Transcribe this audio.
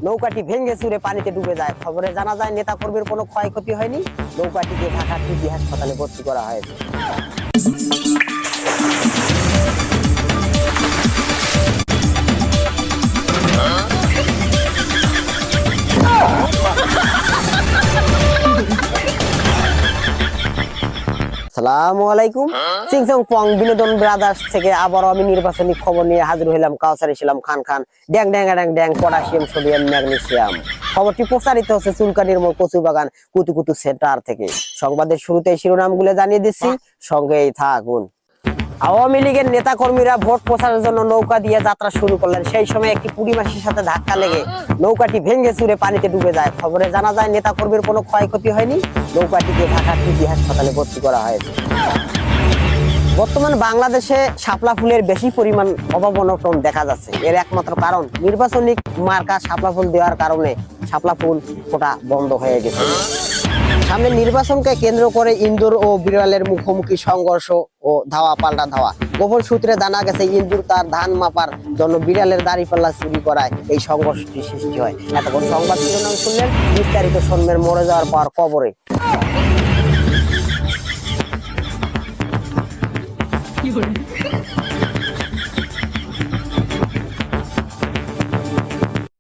নৌকাটি ভেঙে চুরে পানিতে ডুবে যায়। খবরে জানা যায় নেতা কর্মীর কোনো ক্ষয়ক্ষতি হয়নি। নৌকাটিকে ঢাকা কৃষি হাসপাতালে ভর্তি করা হয়েছে। আসসালামু আলাইকুম। চিংচং পং বিনোদন ব্রাদার্স থেকে আবারও আমি নির্বাচনী খবর নিয়ে হাজির হইলাম। কাউসার ইসলাম খান খান। ড্যাং ড্যাং ড্যাং ড্যাং, পটাশিয়াম, সোডিয়াম, ম্যাগনেসিয়াম। খবরটি প্রচারিত হচ্ছে চুলকানির মোড় কচুবাগান কুতুকুতু সেন্টার থেকে। সংবাদের শুরুতেই শিরোনামগুলো জানিয়ে দিচ্ছি, সঙ্গেই থাকুন। আওয়ামী লীগের নেতা কর্মীরা ভোট প্রচারের জন্য নৌকা দিয়ে যাত্রা শুরু করলেন। সেই সময় একটি পুড়িমাসির সাথে ধাক্কা লেগে নৌকাটি ভেঙে চুরে পানিতে ডুবে যায়। খবরে জানা যায় নেতা কর্মীর কোনো ক্ষয়ক্ষতি হয়নি। নৌকাটিকে ঢাকা কৃষি হাসপাতালে ভর্তি করা হয়েছে। বর্তমান বাংলাদেশে শাপলা ফুলের বেশি পরিমাণ অভাব অনটন দেখা যাচ্ছে। এর একমাত্র কারণ নির্বাচনী মার্কা শাপলা ফুল দেওয়ার কারণে শাপলা ফুল ফোটা বন্ধ হয়ে গেছে। সামনে নির্বাচনকে কেন্দ্র করে ইন্দুর ও বিড়ালের মুখোমুখি সংঘর্ষ ও ধাওয়া পাল্টা ধাওয়া। গোপন সূত্রে জানা গেছে ইন্দুর তার ধান মাপার জন্য বিড়ালের দাড়িপাল্লা চুরি করায় এই সংঘর্ষটি সৃষ্টি হয়। এতক্ষণ সংবাদ শিরোনাম শুনলেন, বিস্তারিত শুনবেন মরে যাওয়ার পর কবরে।